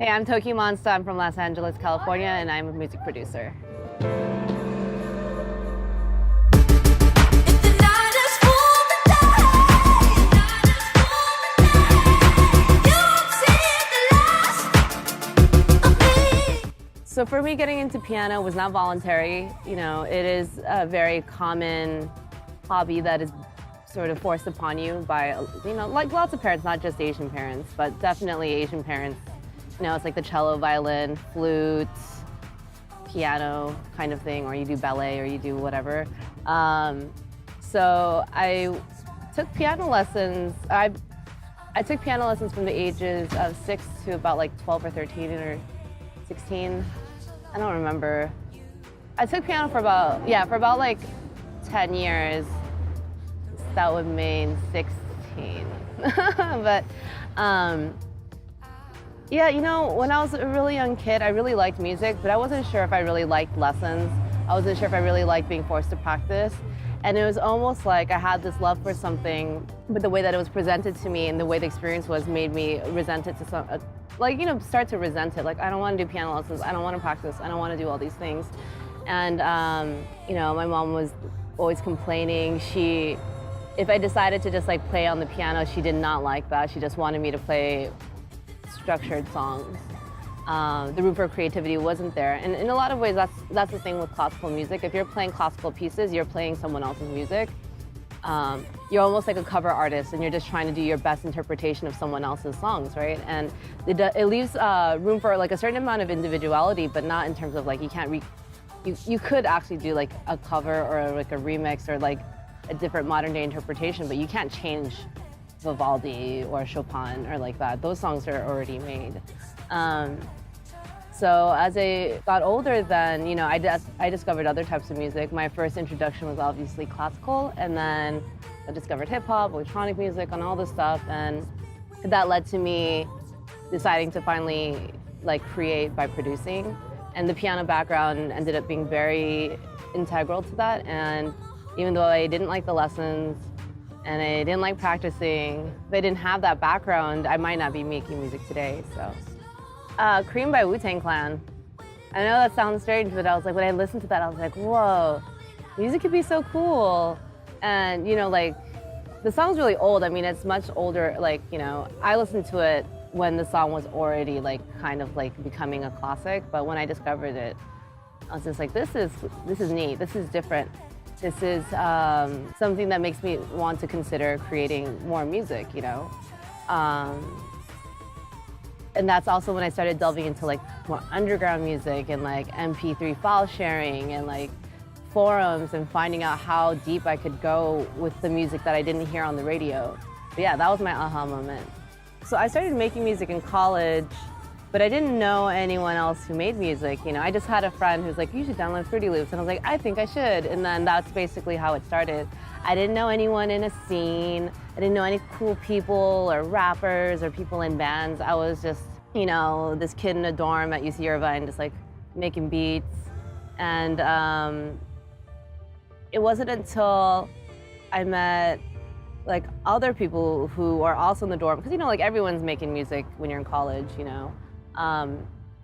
Hey, I'm TOKiMONSTA. I'm from Los Angeles, California, and I'm a music producer. So for me, getting into piano was not voluntary. You know, it is a very common hobby that is sort of forced upon you by, you know, like lots of parents, not just Asian parents, but definitely Asian parents. You know, it's like the cello, violin, flute, piano kind of thing, or you do ballet or you do whatever. So I took piano lessons. I took piano lessons from the ages of 6 to about like 12 or 13 or 16. I don't remember. I took piano for about like 10 years. That would mean 16. But yeah, you know, when I was a really young kid, I really liked music, but I wasn't sure if I really liked lessons. I wasn't sure if I really liked being forced to practice. And it was almost like I had this love for something, but the way that it was presented to me and the way the experience was made me resent it to some, like, you know, start to resent it. Like, I don't want to do piano lessons, I don't want to practice, I don't want to do all these things. And, you know, my mom was always complaining. If I decided to just like play on the piano, she did not like that. She just wanted me to play structured songs. The room for creativity wasn't there. And in a lot of ways, that's the thing with classical music. If you're playing classical pieces, you're playing someone else's music. You're almost like a cover artist, and you're just trying to do your best interpretation of someone else's songs, right? And it leaves room for like a certain amount of individuality, but not in terms of like you could actually do like a cover or like a remix or like a different modern day interpretation, but you can't change Vivaldi or Chopin or like that. Those songs are already made. So as I got older then, you know, I discovered other types of music. My first introduction was obviously classical, and then I discovered hip hop, electronic music, and all this stuff, and that led to me deciding to finally like create by producing. And the piano background ended up being very integral to that, and even though I didn't like the lessons and I didn't like practicing, if I didn't have that background, I might not be making music today, so. Cream by Wu-Tang Clan. I know that sounds strange, but I was like, when I listened to that, I was like, whoa, music could be so cool. And you know, like, the song's really old. I mean, it's much older, like, you know, I listened to it when the song was already like, kind of like becoming a classic, but when I discovered it, I was just like, this is neat, this is different. This is something that makes me want to consider creating more music, you know? And that's also when I started delving into like more underground music and like MP3 file sharing and like forums and finding out how deep I could go with the music that I didn't hear on the radio. But yeah, that was my aha moment. So I started making music in college, but I didn't know anyone else who made music. You know, I just had a friend who's like, you should download Fruity Loops. And I was like, I think I should. And then that's basically how it started. I didn't know anyone in a scene. I didn't know any cool people or rappers or people in bands. I was just, you know, this kid in a dorm at UC Irvine, just like making beats. And it wasn't until I met like other people who are also in the dorm, because you know, like everyone's making music when you're in college, you know.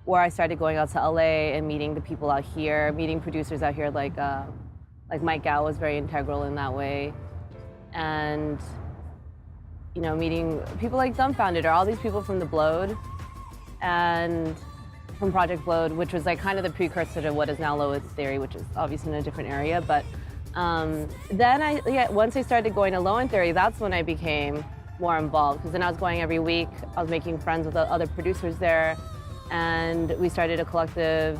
Where I started going out to LA and meeting the people out here, meeting producers out here like Mike Gao was very integral in that way. And, you know, meeting people like Dumbfounded or all these people from The Blowed and from Project Blowed, which was like kind of the precursor to what is now Lowe's Theory, which is obviously in a different area. But then once I started going to Low End Theory, that's when I became more involved, because then I was going every week. I was making friends with the other producers there, and we started a collective,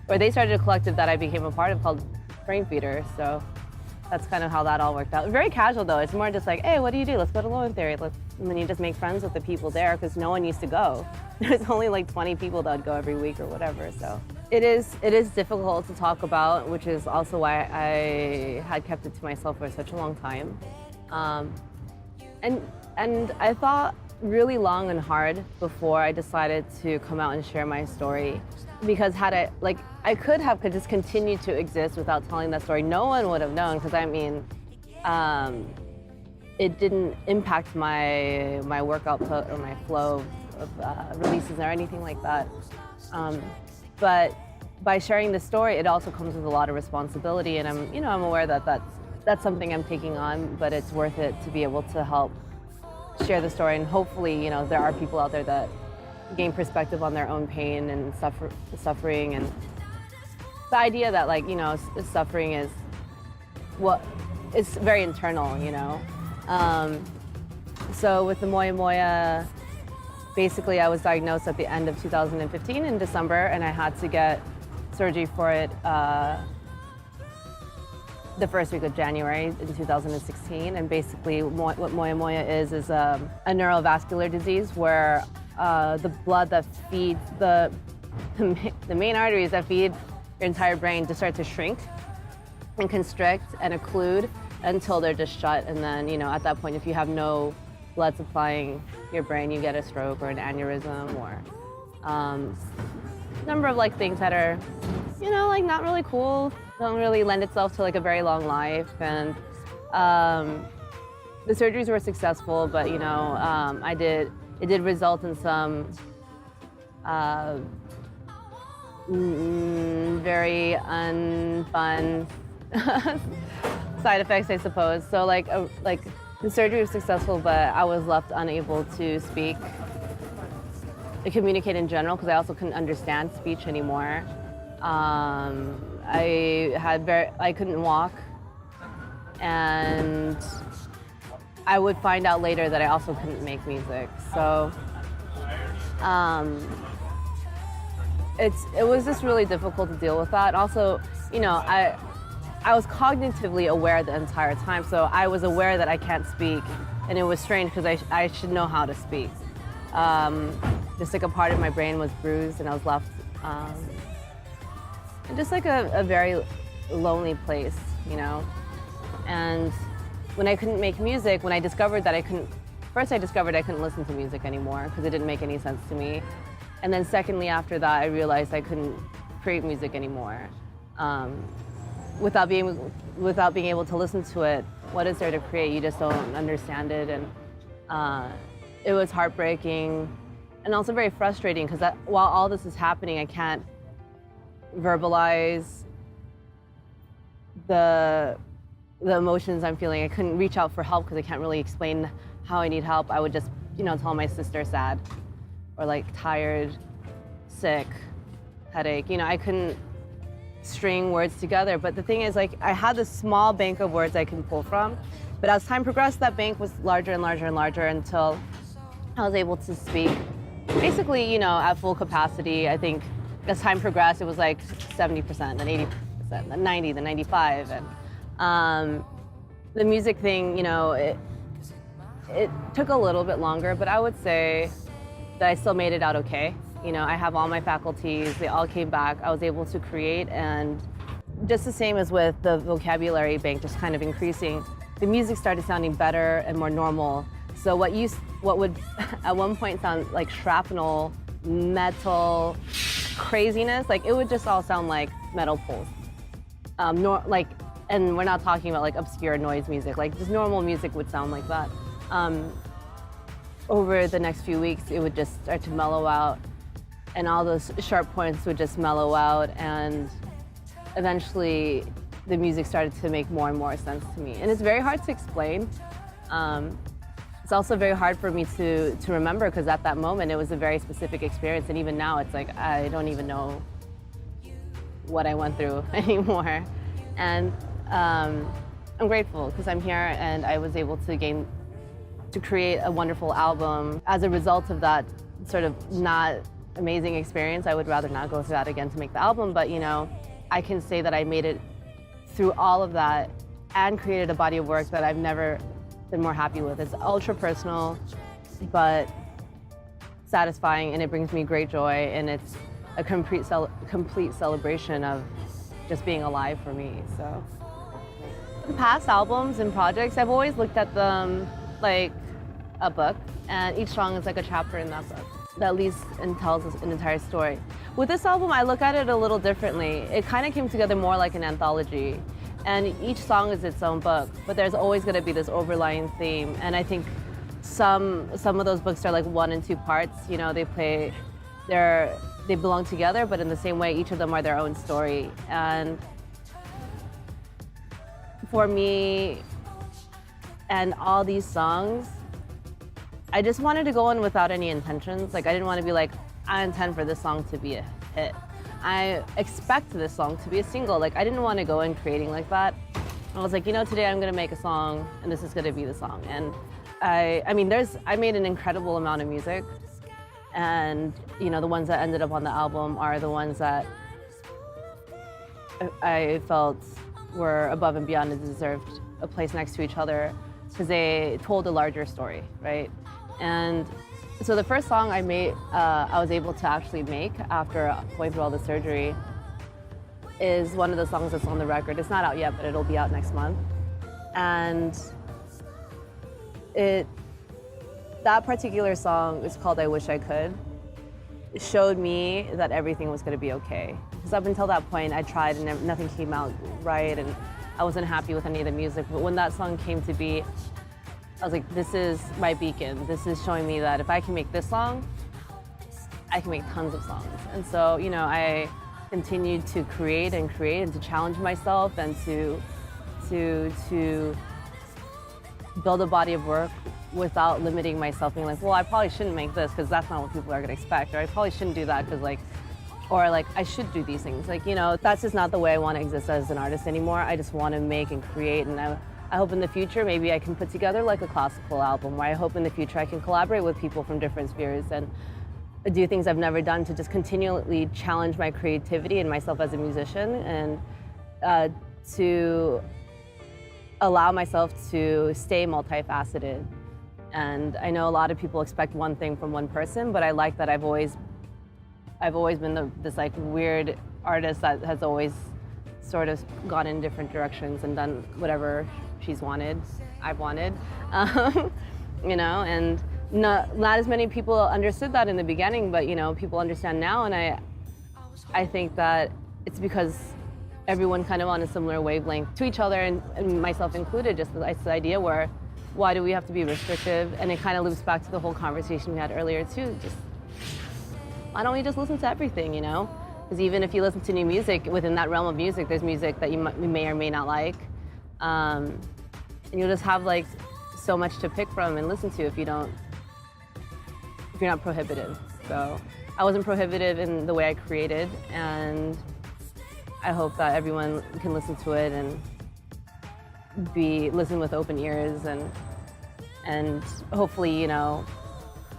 or they started a collective that I became a part of called Brain Feeder. So that's kind of how that all worked out. Very casual though. It's more just like, hey, what do you do? Let's go to Low End Theory. And then you just make friends with the people there, because no one used to go. There's only like 20 people that would go every week or whatever. So it is difficult to talk about, which is also why I had kept it to myself for such a long time. And I thought really long and hard before I decided to come out and share my story, because I could have just continued to exist without telling that story. No one would have known, because I mean, it didn't impact my work output or my flow releases or anything like that. But by sharing the story, it also comes with a lot of responsibility, and I'm aware that that's something I'm taking on, but it's worth it to be able to help share the story, and hopefully, there are people out there that gain perspective on their own pain and suffering, and the idea that suffering is it's very internal, So with the MOYAMOYA, basically I was diagnosed at the end of 2015 in December, and I had to get surgery for it the first week of January in 2016. And basically what MOYAMOYA is a neurovascular disease where the blood that feeds the main arteries that feed your entire brain just start to shrink and constrict and occlude until they're just shut. And then, at that point, if you have no blood supplying your brain, you get a stroke or an aneurysm or a number of things that are, not really cool, don't really lend itself to a very long life. And the surgeries were successful, but it did result in some very unfun side effects, I suppose. So the surgery was successful, but I was left unable to speak and communicate in general because I also couldn't understand speech anymore. I couldn't walk, and I would find out later that I also couldn't make music. So it was just really difficult to deal with that. Also, I was cognitively aware the entire time, so I was aware that I can't speak, and it was strange because I should know how to speak. Just a part of my brain was bruised, and I was left in just a very lonely place, And when I couldn't make music, when I discovered that I couldn't listen to music anymore because it didn't make any sense to me. And then secondly, after that, I realized I couldn't create music anymore. Without being able to listen to it, what is there to create? You just don't understand it. And it was heartbreaking and also very frustrating because while all this is happening, I can't verbalize the emotions I'm feeling. I couldn't reach out for help because I can't really explain how I need help. I would just, tell my sister sad or tired, sick, headache. I couldn't string words together. But the thing is, I had this small bank of words I can pull from. But as time progressed, that bank was larger and larger and larger until I was able to speak basically, at full capacity. I think as time progressed, it was 70%, then 80%, then 90%, then 95%. And the music thing, it took a little bit longer, but I would say that I still made it out okay. I have all my faculties, they all came back. I was able to create, and just the same as with the vocabulary bank just kind of increasing, the music started sounding better and more normal. So what would at one point sound like shrapnel, metal, craziness, it would just all sound like metal pulse. And we're not talking about obscure noise music, just normal music would sound like that. Over the next few weeks, it would just start to mellow out, and all those sharp points would just mellow out, and eventually the music started to make more and more sense to me. And it's very hard to explain. It's also very hard for me to remember because at that moment it was a very specific experience, and even now it's I don't even know what I went through anymore. And I'm grateful because I'm here and I was able to create a wonderful album. As a result of that sort of not amazing experience, I would rather not go through that again to make the album, but I can say that I made it through all of that and created a body of work that I've never been more happy with. It's ultra personal, but satisfying, and it brings me great joy, and it's a complete celebration of just being alive for me. So, past albums and projects, I've always looked at them like a book, and each song is like a chapter in that book that leads and tells us an entire story. With this album, I look at it a little differently. It kind of came together more like an anthology, and each song is its own book, but there's always going to be this overlying theme. And I think some of those books are like 1 and 2 parts. You know, they belong together, but in the same way, each of them are their own story. And for me, and all these songs, I just wanted to go in without any intentions. Like, I didn't want to be like, I intend for this song to be a hit. I expect this song to be a single. Like, I didn't want to go in creating like that. I was like, you know, today I'm gonna make a song, and this is gonna be the song. And I made an incredible amount of music, and you know, the ones that ended up on the album are the ones that I felt were above and beyond and deserved a place next to each other because they told a larger story, right? And so the first song I made, I was able to actually make after going through all the surgery, is one of the songs that's on the record. It's not out yet, but it'll be out next month. And that particular song is called I Wish I Could. It showed me that everything was gonna be okay. Because up until that point, I tried and nothing came out right, and I wasn't happy with any of the music. But when that song came to be, I was like, this is my beacon. This is showing me that if I can make this song, I can make tons of songs. And so, you know, I continued to create and to challenge myself and to build a body of work without limiting myself, being like, well, I probably shouldn't make this because that's not what people are gonna expect, or I probably shouldn't do that because or I should do these things. Like, you know, that's just not the way I want to exist as an artist anymore. I just want to make and create, and I hope in the future maybe I can put together like a classical album, where I hope in the future I can collaborate with people from different spheres and do things I've never done to just continually challenge my creativity and myself as a musician, and to allow myself to stay multifaceted. And I know a lot of people expect one thing from one person, but I like that I've always been this like weird artist that has always sort of gone in different directions and done whatever I've wanted, you know, and not as many people understood that in the beginning, but you know, people understand now, and I think that it's because everyone kind of on a similar wavelength to each other, and myself included, just this idea where, why do we have to be restrictive? And it kind of loops back to the whole conversation we had earlier too, just why don't we just listen to everything, you know? Because even if you listen to new music, within that realm of music, there's music that you may or may not like. And you'll just have like so much to pick from and listen to if you're not prohibitive. So I wasn't prohibitive in the way I created, and I hope that everyone can listen to it and listen with open ears and hopefully, you know,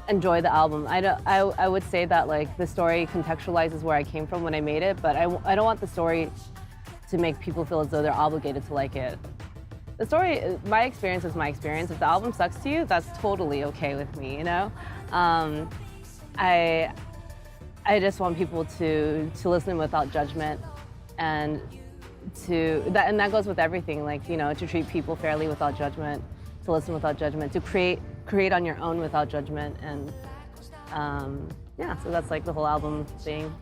enjoy the album. I would say that like the story contextualizes where I came from when I made it, but I don't want the story to make people feel as though they're obligated to like it. The story, my experience is my experience. If the album sucks to you, that's totally okay with me, you know? I just want people to listen without judgment, and that goes with everything, like, you know, to treat people fairly without judgment, to listen without judgment, to create on your own without judgment, and yeah, so that's like the whole album thing.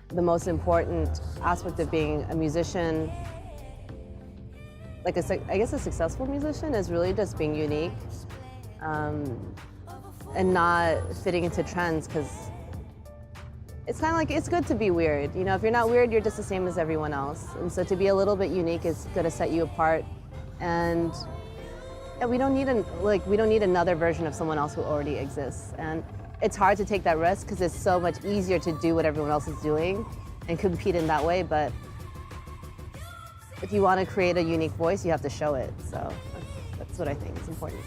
The most important aspect of being a musician, like I guess a successful musician, is really just being unique and not fitting into trends, because it's kind of like, it's good to be weird. You know, if you're not weird, you're just the same as everyone else. And so to be a little bit unique is gonna set you apart. And yeah, we don't need another version of someone else who already exists. And it's hard to take that risk because it's so much easier to do what everyone else is doing and compete in that way. But if you want to create a unique voice, you have to show it. So that's what I think is important.